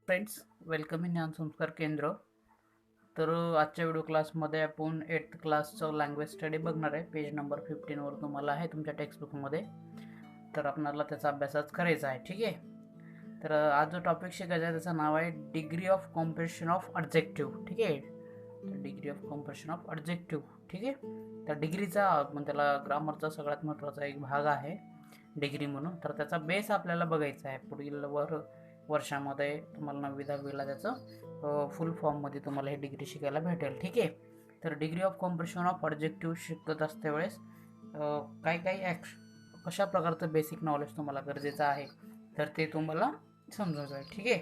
Friends, welcome in ज्ञान संस्कार केंद्र. तर आजच्या व्हिडिओ क्लासमध्ये आपण 8th क्लासचं लँग्वेज स्टडी बघणार आहे. पेज नंबर 15वर तुम्हाला आहे तुमच्या टेक्स्टबुकमध्ये. तर आपल्याला त्याचा अभ्यासच करायचा आहे. ठीक आहे. तर आज जो टॉपिक शिकायचा आहे त्याचं नाव आहे degree of compression of objective. ठीक आहे. तर degree of compression of objective. ठीक आहे. तर डिग्रीचा मग त्याला ग्रामरचा सगळ्यात महत्त्वाचा एक भाग आहे डिग्री म्हणून. तर त्याचा बेस आपल्याला बघायचा आहे. पुढील वर्षामध्ये तुम्हाला 9वी 10वीला त्याचं फुल फॉर्ममध्ये तुम्हाला हे डिग्री शिकायला भेटेल. ठीक आहे. तर degree of compression of objective शिकत असते वेळेस काही काही कशा प्रकारचं बेसिक नॉलेज तुम्हाला गरजेचं आहे तर ते तुम्हाला समजायचं आहे. ठीक आहे.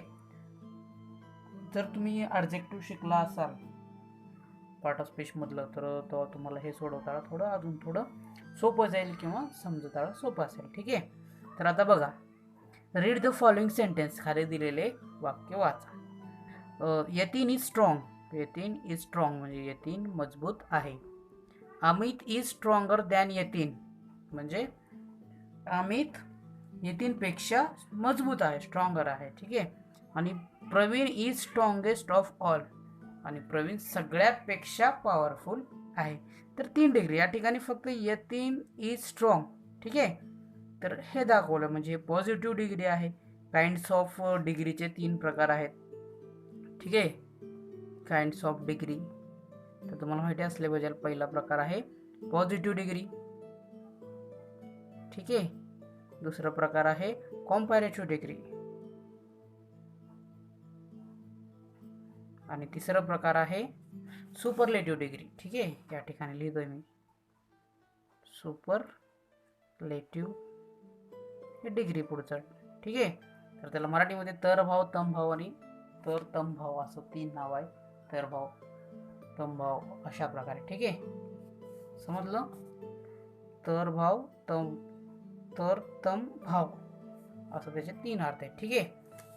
जर तुम्ही ऑब्जेक्टिव्ह शिकला असाल पार्ट ऑफ स्पीचमधलं तर तेव्हा तुम्हाला हे सोडवताना अजून थोडं सोपं जाईल किंवा समजताना सोपं असेल. ठीक आहे. तर आता बघा, रीड द फॉलोइंग सेंटेन्स. खाली दिलेले वाक्य वाचा. Yatin is strong. Yatin is strong म्हणजे यतीन मजबूत आहे. Amit is stronger than Yatin म्हणजे अमित यतीनपेक्षा मजबूत आहे, स्ट्रॉंगर आहे. ठीक आहे. आणि Praveen is strongest of all आणि प्रवीण सगळ्यापेक्षा पॉवरफुल आहे. तर 3 डिग्री या ठिकाणी फक्त यतीन इज स्ट्रॉंग. ठीक आहे. तर हे दाखवलं म्हणजे हे पॉझिटिव्ह डिग्री आहे. काइंड्स ऑफ डिग्रीचे 3 प्रकार आहेत. ठीक आहे. काइंड्स ऑफ डिग्री तर तुम्हाला माहिती असले पाहिजे. पहिला प्रकार आहे पॉझिटिव्ह डिग्री. ठीक आहे. दुसरा प्रकार आहे कॉम्पॅरेटिव्ह डिग्री आणि तिसरा प्रकार आहे सुपरलेटिव्ह डिग्री. ठीक आहे. या ठिकाणी लिहितोय मी सुपरलेटिव्ह हे डिग्री पुढचं. ठीक आहे. तर त्याला मराठीमध्ये तरभाव, तमभाव आणि तमभाव असं 3 नाव आहे. तरभाव, तमभाव अशा प्रकारे. ठीक आहे. समजलं? तरभाव, तमभाव असं त्याचे 3 अर्थ आहेत. ठीक आहे.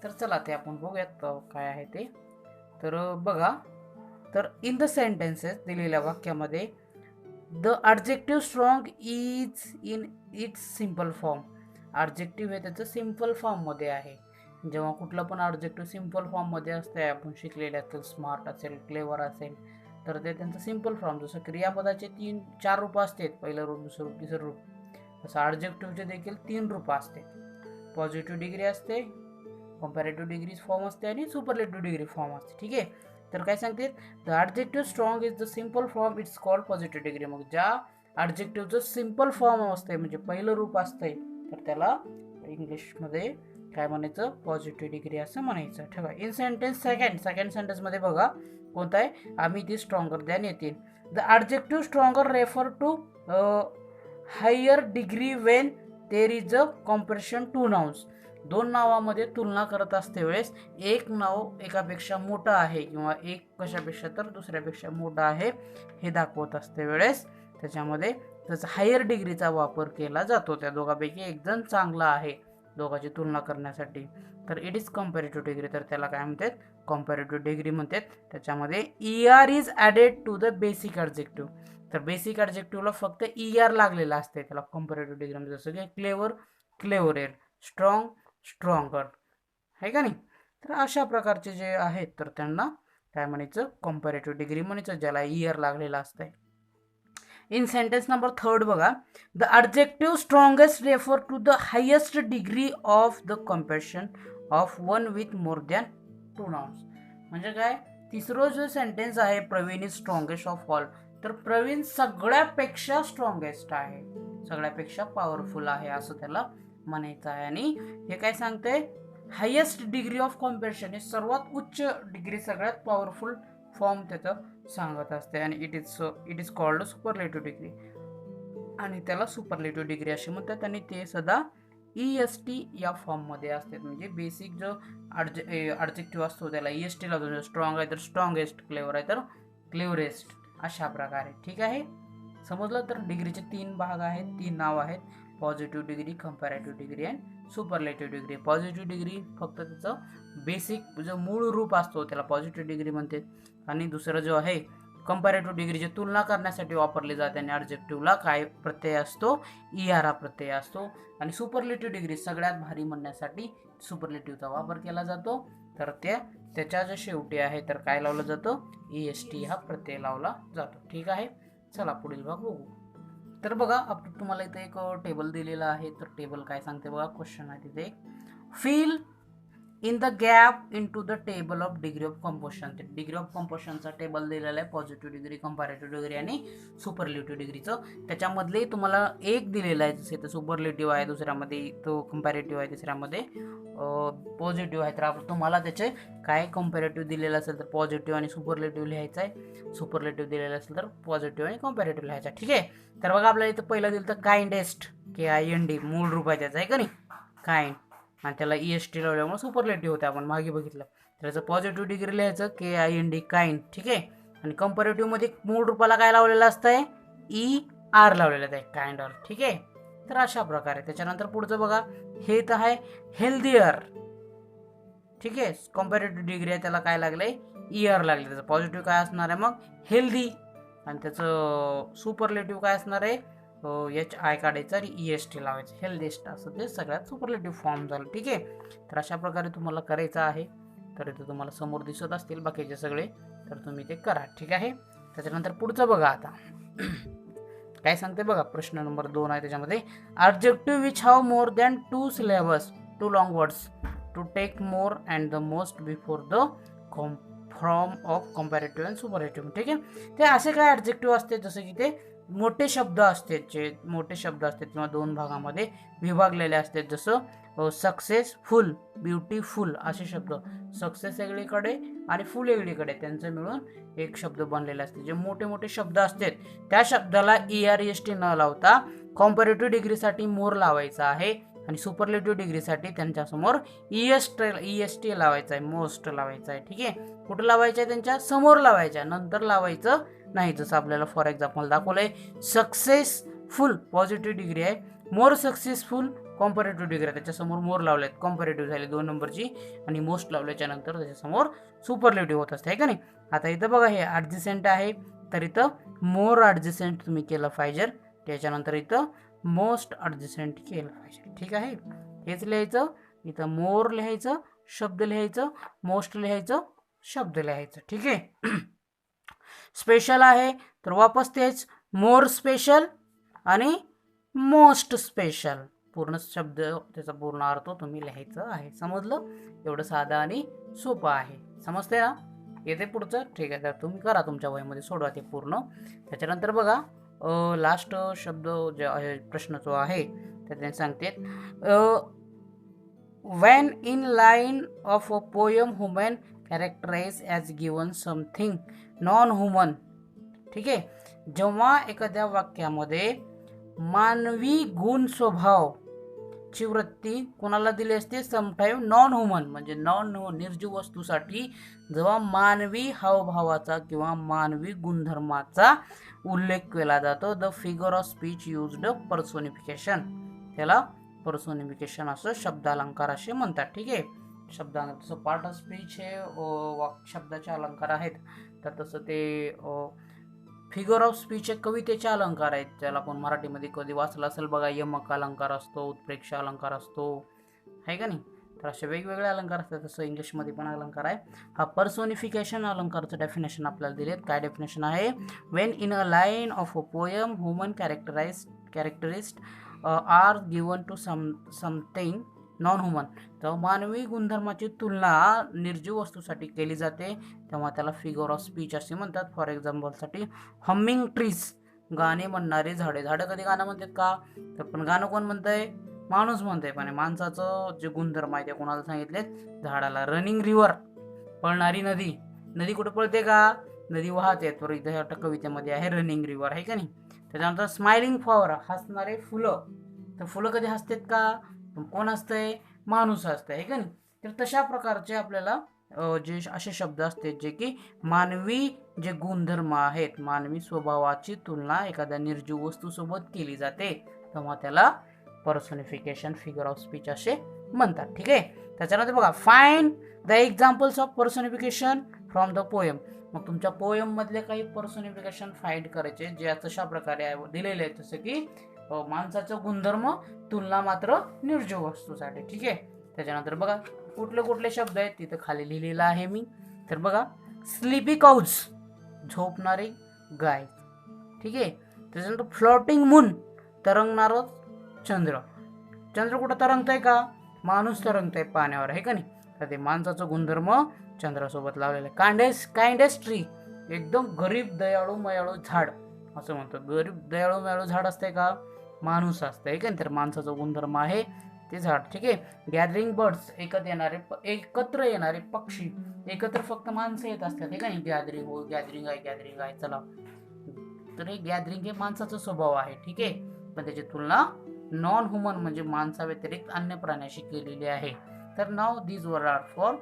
तर चला ते आपण बघूयात काय आहे ते. तर बघा, तर इन द सेंटेन्सेस दिलेल्या वाक्यामध्ये the objective strong is in its simple form. Objective हे त्याचं सिम्पल फॉर्ममध्ये आहे. जेव्हा कुठलं पण ऑब्जेक्टिव्ह सिम्पल फॉर्ममध्ये असते, आपण शिकलेले असतील, स्मार्ट असेल, क्लेवर असेल, तर ते त्यांचं सिम्पल फॉर्म. जसं क्रियापदाचे 3-4 रूप असतात, पहिलं रूप, दुसरं रूप, तिसरं रूप, तसं ऑब्जेक्टिव्हचे देखील 3 रूप असते. पॉझिटिव्ह डिग्री असते, कॉम्पॅरेटिव्ह डिग्री फॉर्म असते आणि सुपरलेटिव्ह डिग्री फॉर्म असते. ठीक आहे. तर काय सांगते, the objective strong is the simple form it's called positive degree. मग ज्या ऑब्जेक्टिव्हचं सिम्पल फॉर्म असते म्हणजे पहिलं रूप असतंय तर त्याला इंग्लिशमध्ये काय म्हणायचं, पॉझिटिव्ह डिग्री असं म्हणायचं. ठेवा. इन सेंटेन्स सेकंड सेंटेन्समध्ये बघा कोणतं आहे, आम्ही ती स्ट्रॉंगर दॅन येतील. The objective stronger refer to higher degree when there is a comparison to nouns. 2 नावामध्ये तुलना करत असते वेळेस एक नाव एकापेक्षा मोठं आहे किंवा एक कशापेक्षा तर दुसऱ्यापेक्षा मोठं आहे हे दाखवत असते वेळेस त्याच्यामध्ये त्याचा हायर डिग्रीचा वापर केला जातो. त्या दोघांपैकी एक जण चांगला आहे दोघांची तुलना करण्यासाठी. तर इट इज कॉम्पॅरेटिव्ह डिग्री. तर त्याला काय म्हणतात, कॉम्पॅरेटिव्ह डिग्री म्हणतात. त्याच्यामध्ये ER is added to the basic objective. तर बेसिक ऑब्जेक्टिव्हला फक्त ER लागलेला असते त्याला कॉम्पॅरेटिव्ह डिग्री. जसं की क्लेवर, क्लेवरेर, स्ट्रॉंग, स्ट्रॉंगर, आहे का नाही. तर अशा प्रकारचे जे आहेत तर त्यांना काय म्हणायचं, कॉम्पॅरेटिव्ह डिग्री म्हणायचं, ज्याला ER लागलेला असतंय. इन सेंटेन्स नंबर 3 बघा, the objective strongest refer to the highest degree of the comparison of one with more than 2 nouns. म्हणजे काय, तिसरं जो सेंटेन्स आहे Praveen is strongest of all, तर प्रवीण सगळ्यापेक्षा स्ट्रॉंगेस्ट आहे, सगळ्यापेक्षा पॉवरफुल आहे असं त्याला म्हणायचं आहे. आणि हे काय सांगते, हायेस्ट डिग्री ऑफ कॉम्पॅरिझन हे सर्वात उच्च डिग्री, सगळ्यात पॉवरफुल फॉर्म त्याचं सांगत असते. आणि it is called superlative degree आणि त्याला सुपरलेटिव्ह डिग्री अशी म्हणतात. आणि ते सदा EST या फॉर्ममध्ये असते. म्हणजे बेसिक जो ऑब्जेक्टिव्ह असतो त्याला EST लागतो. स्ट्रॉंग आहे तर स्ट्रॉंगेस्ट, क्लेवर आहे तर क्लेवरेस्ट, अशा प्रकारे. ठीक आहे. समजलं. तर डिग्रीचे 3 भाग आहेत, 3 नाव आहेत, पॉझिटिव्ह डिग्री, कम्पॅरेटिव्ह डिग्री आणि सुपरलेटिव्ह डिग्री. पॉझिटिव्ह डिग्री फक्त त्याचं बेसिक जो मूळ रूप असतो त्याला पॉझिटिव्ह डिग्री म्हणते. आणि दुसरं जो आहे कम्पॅरेटिव्ह डिग्रीची तुलना करण्यासाठी वापरली जाते आणि ऑब्जेक्टिव्हला काय प्रत्यय असतो, ER हा प्रत्यय असतो. आणि सुपरलेटिव्ह डिग्री सगळ्यात भारी म्हणण्यासाठी सुपरलेटिव्हचा वापर केला जातो. तर त्याच्या शेवटी आहे तर काय लावलं जातं, EST हा प्रत्यय लावला जातो. ठीक आहे, चला पुढील भाग बघू. तर बघा तुम्हाला इथे एक टेबल दिलेला आहे. तर टेबल काय सांगते बघा, क्वेश्चन आहे तिथे, fill in the gap in to the table of degree of composition. ते डिग्री ऑफ कंपोजिशनचा टेबल दिलेला आहे, पॉझिटिव्ह डिग्री, कंपॅरेटिव्ह डिग्री आणि सुपरलेटिव्ह डिग्रीचं. त्याच्यामधले तुम्हाला एक दिलेला आहे, जसे तर सुपरलेटिव्ह आहे, दुसऱ्यामध्ये तो कंपॅरेटिव्ह आहे, तिसऱ्यामध्ये पॉझिटिव्ह आहे. तर तुम्हाला त्याचे काय कंपॅरेटिव्ह दिलेलं असेल तर पॉझिटिव्ह आणि सुपरलेटिव्ह लिहायचं आहे, सुपरलेटिव्ह दिलेलं असेल तर पॉझिटिव्ह आणि कंपॅरेटिव्ह लिहायचं आहे. ठीक आहे, तर बघा आपल्याला इथं पहिलं दिलं तर काइंडेस्ट, KIND, मूळ रूप आहे त्याचं, आहे का नाही, काइंड, आणि त्याला EST लावल्यामुळे सुपरलेटिव्ह होते, आपण मागे बघितलं. त्याचं पॉझिटिव्ह डिग्री लिहायचं KIND, काइंड. ठीक आहे, आणि कंपॅरेटिव्ह मध्ये मूळ रूपाला काय लावलेलं असतंय, ER लावलेलं आहे, काइंड ऑर. ठीक आहे, तर अशा प्रकारे. त्याच्यानंतर पुढचं बघा, हे तर आहे हेल्दियर. ठीक आहे, कंपॅरेटिव्ह डिग्री आहे, त्याला काय लागलंय, ER लागले. त्याचं पॉझिटिव्ह काय असणार आहे मग, हेल्दी, आणि त्याचं सुपरलेटिव्ह काय असणार आहे, HI काढायचं आणि EST लावायचं, हेल्देस्ट, असं ते सगळ्यात सुपरलेटिव्ह फॉर्म झालं. ठीक आहे, तर अशा प्रकारे तुम्हाला करायचं आहे. तर इथे तुम्हाला समोर दिसत असतील बाकीचे सगळे, तर तुम्ही ते करा. ठीक आहे, त्याच्यानंतर पुढचं बघा आता काय सांगते बघा, प्रश्न नंबर 2 आहे. त्याच्यामध्ये adjective which have more than 2 syllables, 2 long words to take more and the most before the form of comparative and superlative. ठीक आहे, ते असे काय ॲडजेक्टिव्ह असते, जसं की ते मोठे शब्द असतात, जे मोठे शब्द असतात किंवा 2 भागामध्ये विभागलेले असतात, जसं सक्सेसफुल, ब्युटिफुल असे शब्द. सक्सेस वेगळीकडे आणि फुल वेगळीकडे, त्यांचं मिळून एक शब्द बनलेले असते. जे मोठे मोठे शब्द असतात त्या शब्दाला ER EST न लावता कॉम्पॅरेटिव्ह डिग्रीसाठी मोर लावायचा आहे, आणि सुपरलेटिव्ह डिग्रीसाठी त्यांच्यासमोर EST लावायचा आहे, मोस्ट लावायचा आहे. ठीक आहे, कुठं लावायचं आहे, त्यांच्या समोर लावायचं आहे, नंतर लावायचं नाही. जसं आपल्याला फॉर एक्झाम्पल दाखवलंय, सक्सेसफुल पॉझिटिव्ह डिग्री आहे, मोर सक्सेसफुल कॉम्पॅरेटिव्ह डिग्री आहे, त्याच्यासमोर मोर लावलेत, कॉम्पॅरेटिव्ह झाले 2 नंबरची, आणि मोस्ट लावल्याच्या नंतर त्याच्यासमोर सुपरलेटिव्ह होत असते, आहे का नाही. आता इथं बघा हे ॲडजसेंट आहे, तर इथं मोर ॲडजसेंट तुम्ही केलं पाहिजे, त्याच्यानंतर इथं मोस्ट ॲडजसेंट केलं पाहिजे. ठीक आहे, हेच लिहायचं, इथं मोर लिहायचं, शब्द लिहायचं, मोस्ट लिहायचं, शब्द लिहायचं. ठीक आहे, स्पेशल आहे तर वापस तेच, मोर स्पेशल आणि मोस्ट स्पेशल, पूर्ण शब्द त्याचा पूर्ण अर्थ तुम्ही लिहायचं आहे. समजलं, एवढं साधं आणि सोपं आहे, समजते ना. येते पुढचं. ठीक आहे, तर तुम्ही करा तुमच्या वहीमध्ये, सोडवा ते पूर्ण. त्याच्यानंतर बघा लास्ट शब्द जे आहे, प्रश्न जो आहे त्याने सांगते, when in line of a poem human characterized as given something non-human. ठीक आहे, जेव्हा एखाद्या वाक्यामध्ये मानवी गुण स्वभाव ची वृत्ती कोणाला दिली असते, समटाईम नॉन ह्युमन, म्हणजे निर्जीव वस्तूसाठी जेव्हा मानवी हावभावाचा किंवा मानवी गुणधर्माचा उल्लेख केला जातो, the figure of speech used personification, त्याला पर्सोनिफिकेशन असं शब्दालंकार असे म्हणतात. ठीक आहे, शब्दालंकार तसं पार्ट ऑफ स्पीच हे शब्दाचे अलंकार आहेत, तर तसं ते फिगर ऑफ स्पीच हे कवितेचे अलंकार आहेत, ज्याला आपण मराठीमध्ये कधी वाचलं असेल बघा, यमक अलंकार असतो, उत्प्रेक्ष अलंकार असतो, आहे का नाही. तर असे वेगवेगळे अलंकार असतात, तसं इंग्लिशमध्ये पण अलंकार आहे. हा पर्सोनिफिकेशन अलंकारचं डेफिनेशन आपल्याला दिलेत. काय डेफिनेशन आहे, when in a line of a poem human characteristic are given to something non human, तेव्हा मानवी गुणधर्माची तुलना निर्जीव वस्तूसाठी केली जाते, तेव्हा त्याला फिगर ऑफ स्पीच असे म्हणतात. फॉर एक्झाम्पलसाठी हमिंग ट्रीज, गाणे म्हणणारे झाडे. झाडं कधी गाणं म्हणतात का, तर पण गाणं कोण म्हणतंय, माणूस म्हणतंय, पण माणसाचं जे गुणधर्म आहे ते कोणाला सांगितले, झाडाला. रनिंग रिव्हर, पळणारी नदी, नदी कुठे पळते का, नदी वाहते, तर इथे कवितेमध्ये आहे रनिंग रिव्हर, आहे का नाही. त्याच्यानंतर स्माइलिंग फ्लॉवर, हसणारे फुलं, तर फुलं कधी हसतात का, कोण हसतंय, माणूस हसतंय, आहे का नाही. तर तशा प्रकारचे आपल्याला जे असे शब्द असतात जे की मानवी जे गुणधर्म आहेत, मानवी स्वभावाची तुलना एखाद्या निर्जीव वस्तूसोबत केली जाते, तेव्हा त्याला पर्सोनिफिकेशन, फिगर ऑफ स्पीच असे म्हणतात. ठीक आहे, त्याच्यानंतर बघा, find the examples of personification from the poem. मग तुमच्या पोएम मधले काही पर्सोनिफिकेशन फाइंड करायचे, जे तशा प्रकारे दिलेले आहेत, जसं की माणसाचं गुणधर्म तुलना मात्र निर्जीव वस्तूसाठी. ठीक आहे, त्याच्यानंतर बघा कुठले कुठले शब्द आहेत तिथं खाली लिहिलेलं आहे मी. तर बघा, स्लीपी काउज, झोपणारी गाय. ठीक आहे. त्याच्यानंतर फ्लोटिंग मून, तरंगणारं चंद्र. चंद्र कुठं तरंगतंय का? माणूस तरंगतंय पाण्यावर, आहे का नाही? तर ते माणसाचं गुणधर्म चंद्रासोबत लावलेलं आहे. काइंडेस्ट ट्री, एकदम गरीब दयाळू मयाळू झाड असं म्हणतो. गरीब दयाळू मयाळू झाड असतंय का? माणूस असतंय का नाही? तर माणसाचा गुणधर्म आहे ते झाड. ठीक आहे. गॅदरिंग बर्ड्स, एकत्र येणारे पक्षी. एकत्र फक्त माणसं येत असतात, हे का नाही? गॅदरिंग आहे चला. तर हे गॅदरिंग हे माणसाचा स्वभाव आहे. ठीक आहे. पण त्याची तुलना नॉन ह्युमन म्हणजे माणसा व्यतिरिक्त अन्य प्राण्याशी केलेली आहे. तर नाव these were are for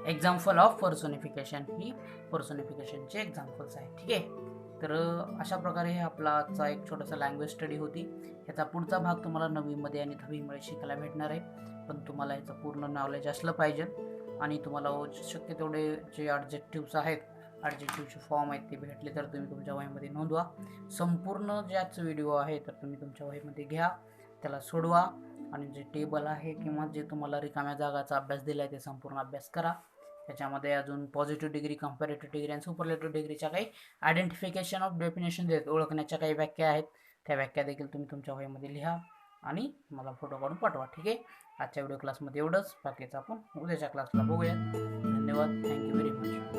example of personification. ही पर्सोनिफिकेशनचे एक्झाम्पल्स आहेत. ठीक आहे. तर अशा प्रकारे हे आपला आजचा एक छोटासा लँग्वेज स्टडी होती. ह्याचा पुढचा भाग तुम्हाला 9वीमध्ये आणि 10वीमध्ये शिकायला भेटणार आहे. पण तुम्हाला याचं पूर्ण नॉलेज असलं पाहिजे आणि तुम्हाला शक्य तेवढे जे ॲडजेक्टिव्स आहेत, ॲडजेक्टिव्हचे फॉर्म आहेत ते भेटले तर तुम्ही तुमच्या वहीमध्ये नोंदवा. संपूर्ण ज्याच व्हिडिओ आहे तर तुम्ही तुमच्या वहीमध्ये घ्या, त्याला सोडवा आणि जे टेबल आहे किंवा जे तुम्हाला रिकाम्या जागाचा अभ्यास दिला आहे ते संपूर्ण अभ्यास करा. त्याच्यामध्ये अजून पॉझिटिव्ह डिग्री, कंपॅरेटिव्ह डिग्री आणि सुपरलेटिव्ह डिग्रीच्या काही आयडेंटिफिकेशन ऑफ डेफिनेशन देत, ओळखण्याच्या काही व्याख्या आहेत, त्या व्याख्या देखील तुम्ही तुमच्या वहीमध्ये लिहा आणि मला फोटो काढून पाठवा. ठीक आहे. आजच्या व्हिडिओ क्लासमध्ये एवढंच. बाकीचं आपण उद्याच्या क्लासला बघूया. धन्यवाद. Thank you very much.